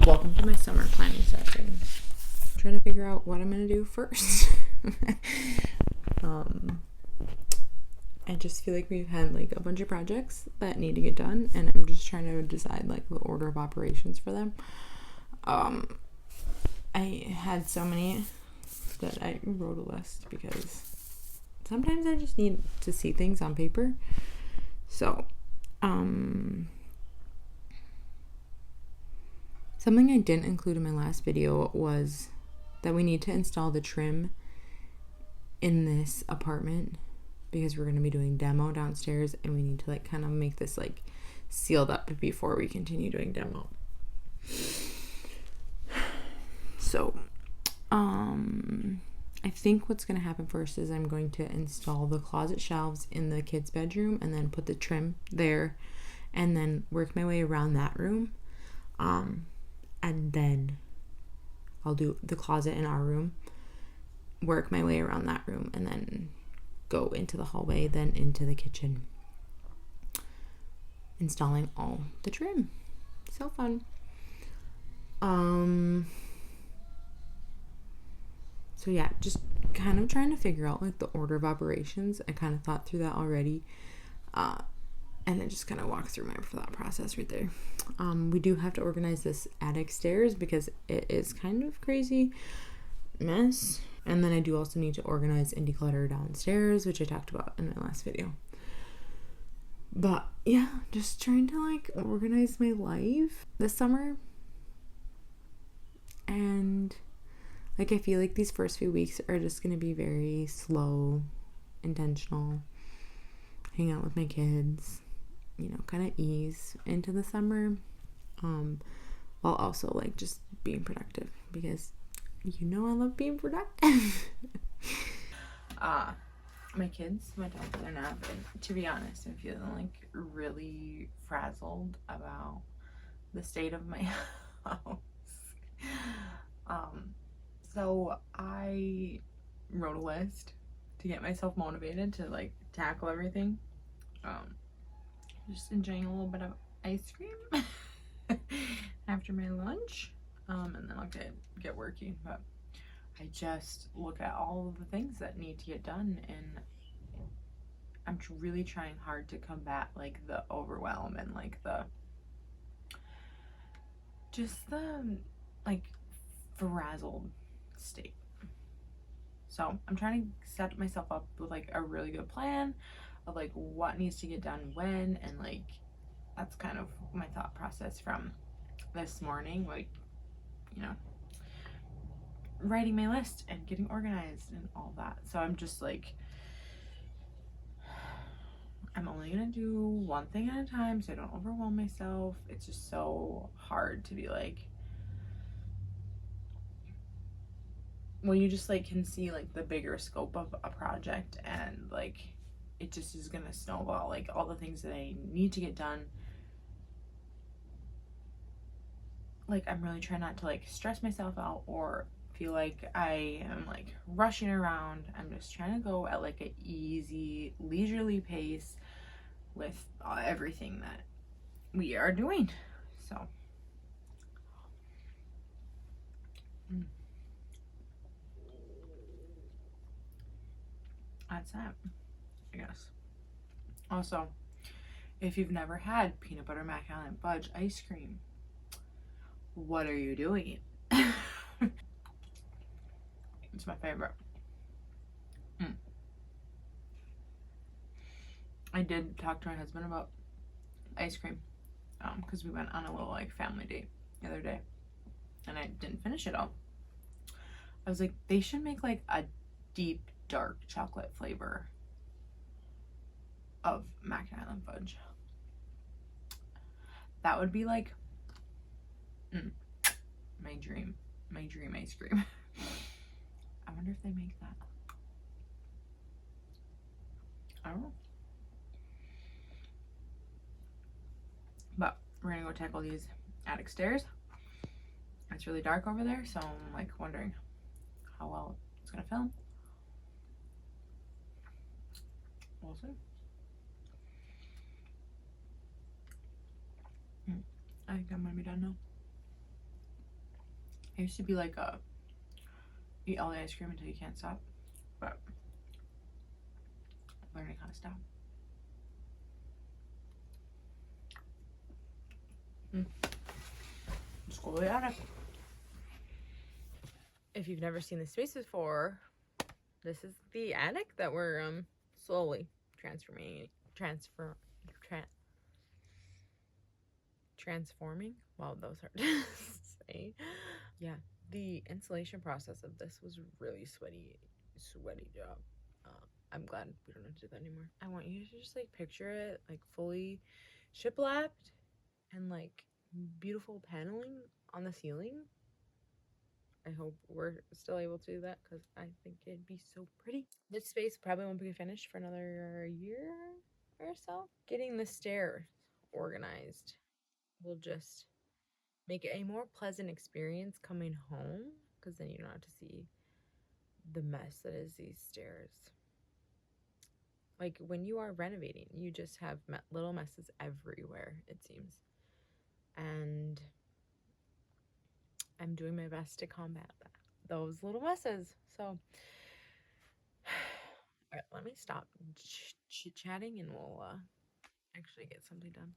Welcome to my summer planning session. I'm trying to figure out what I'm going to do first. I just feel like we've had like a bunch of projects that need to get done, and I'm just trying to decide like the order of operations for them. I had so many that I wrote a list because sometimes I just need to see things on paper. So, something I didn't include in my last video was that we need to install the trim in this apartment because we're going to be doing demo downstairs, and we need to like kind of make this like sealed up before we continue doing demo. So, I think what's going to happen first is I'm going to install the closet shelves in the kids' bedroom and then put the trim there and then work my way around that room. And then I'll do the closet in our room, work my way around that room, and then go into the hallway, then into the kitchen, installing all the trim. So fun. So yeah, just kind of trying to figure out like the order of operations. I kind of thought through that already. And I just kind of walked through my thought process right there. We do have to organize this attic stairs because it is kind of crazy mess. And then I do also need to organize and declutter downstairs, which I talked about in my last video. But yeah, just trying to like organize my life this summer. And like I feel like these first few weeks are just going to be very slow, intentional, hang out with my kids, you know, kind of ease into the summer, while also like just being productive because you know I love being productive. My kids went out for their nap, and to be honest, I'm feeling like really frazzled about the state of my house. So I wrote a list to get myself motivated to like tackle everything. Just enjoying a little bit of ice cream after my lunch, and then I'll get working. But I just look at all of the things that need to get done, and I'm really trying hard to combat like the overwhelm and like the like frazzled state. So I'm trying to set myself up with like a really good plan of like what needs to get done when, and like that's kind of my thought process from this morning, like, you know, writing my list and getting organized and all that. So I'm just like, I'm only gonna do one thing at a time so I don't overwhelm myself. It's just so hard to be like, when you just like can see like the bigger scope of a project, and like it just is gonna snowball, like all the things that I need to get done. Like I'm really trying not to like stress myself out or feel like I am like rushing around. I'm just trying to go at like an easy, leisurely pace with everything that we are doing. So that's that, I guess. Also, if you've never had peanut butter macadamia fudge ice cream, what are you doing? It's my favorite. I did talk to my husband about ice cream because we went on a little like family date the other day, and I didn't finish it all. I was like, they should make like a deep dark chocolate flavor of macadamia fudge. That would be like my dream ice cream. I wonder if they make that. I don't know. But we're gonna go tackle these attic stairs. It's really dark over there, so I'm like wondering how well it's gonna film. We'll see. I think I'm gonna be done now. I used to be like a eat all the ice cream until you can't stop, but I'm learning how to stop. Let's go at it. If you've never seen the space before, this is the attic that we're slowly transforming. Wow, those hard to say. Yeah, the installation process of this was really sweaty job. I'm glad we don't have to do that anymore. I want you to just like picture it like fully shiplapped and like beautiful paneling on the ceiling. I hope we're still able to do that because I think it'd be so pretty. This space probably won't be finished for another year or so. Getting the stairs organized will just make it a more pleasant experience coming home, because then you don't have to see the mess that is these stairs. Like when you are renovating, you just have little messes everywhere, it seems. And I'm doing my best to combat those little messes. So, all right, let me stop chit-chatting and we'll actually get something done.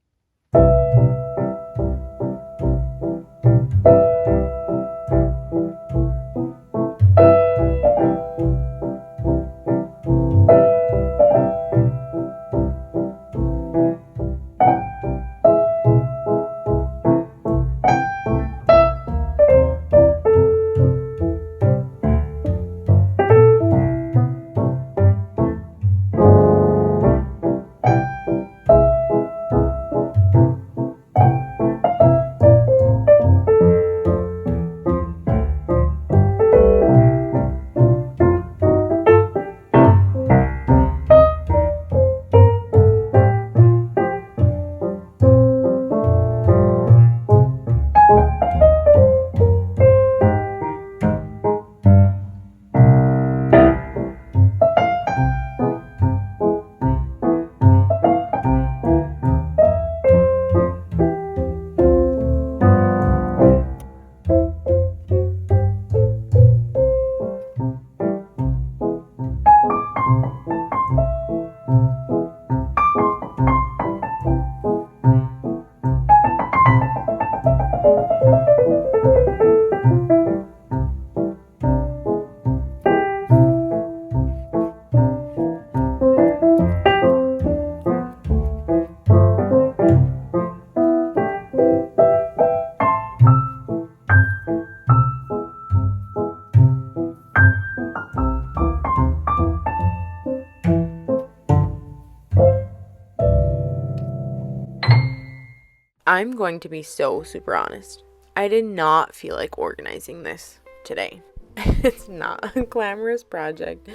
I'm going to be so super honest. I did not feel like organizing this today. It's not a glamorous project,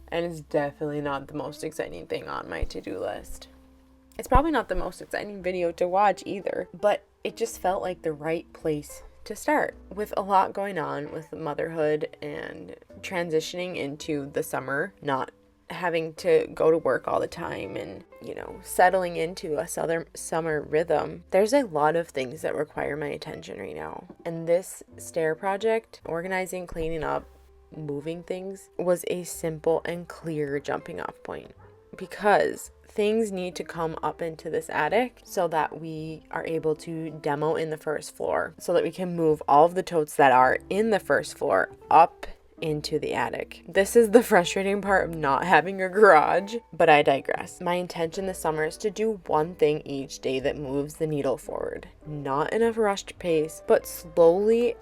and it's definitely not the most exciting thing on my to-do list. It's probably not the most exciting video to watch either, but it just felt like the right place to start. With a lot going on with motherhood and transitioning into the summer, not having to go to work all the time and, settling into a summer rhythm, there's a lot of things that require my attention right now. And this stair project, organizing, cleaning up, moving things, was a simple and clear jumping off point, because things need to come up into this attic so that we are able to demo in the first floor, so that we can move all of the totes that are in the first floor up into the attic. This is the frustrating part of not having a garage, but I digress. My intention this summer is to do one thing each day that moves the needle forward. Not in a rushed pace, but slowly,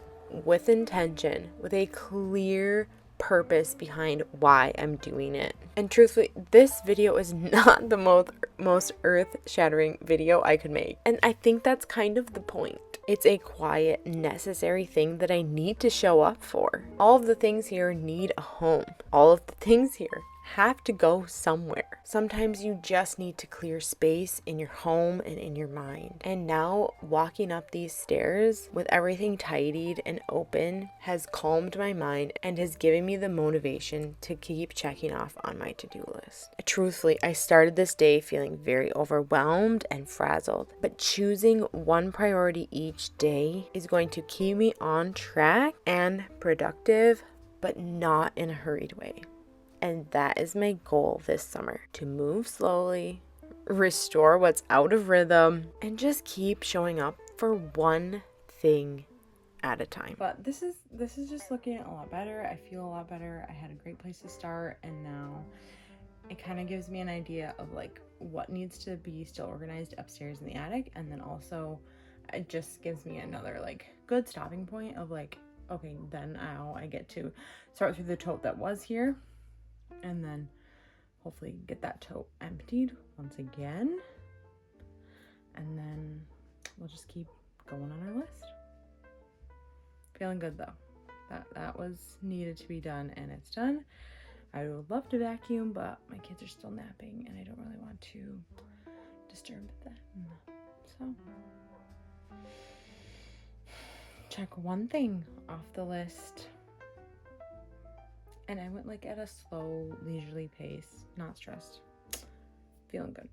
with intention, with a clear purpose behind why I'm doing it. And truthfully, this video is not the most earth-shattering video I could make. And I think that's kind of the point. It's a quiet, necessary thing that I need to show up for. All of the things here need a home. All of the things here have to go somewhere. Sometimes you just need to clear space in your home and in your mind. And now walking up these stairs with everything tidied and open has calmed my mind and has given me the motivation to keep checking off on my to-do list. Truthfully, I started this day feeling very overwhelmed and frazzled, but choosing one priority each day is going to keep me on track and productive, but not in a hurried way. And that is my goal this summer, to move slowly, restore what's out of rhythm, and just keep showing up for one thing at a time. But this is just looking a lot better. I feel a lot better. I had a great place to start, and now it kind of gives me an idea of like what needs to be still organized upstairs in the attic, and then also it just gives me another like good stopping point of like, okay, then now I get to start through the tote that was here, and then hopefully get that tote emptied once again, and then we'll just keep going on our list. Feeling good though. That was needed to be done, and it's done. I would love to vacuum, but my kids are still napping and I don't really want to disturb them. So check one thing off the list. And I went like at a slow, leisurely pace, not stressed. Feeling good.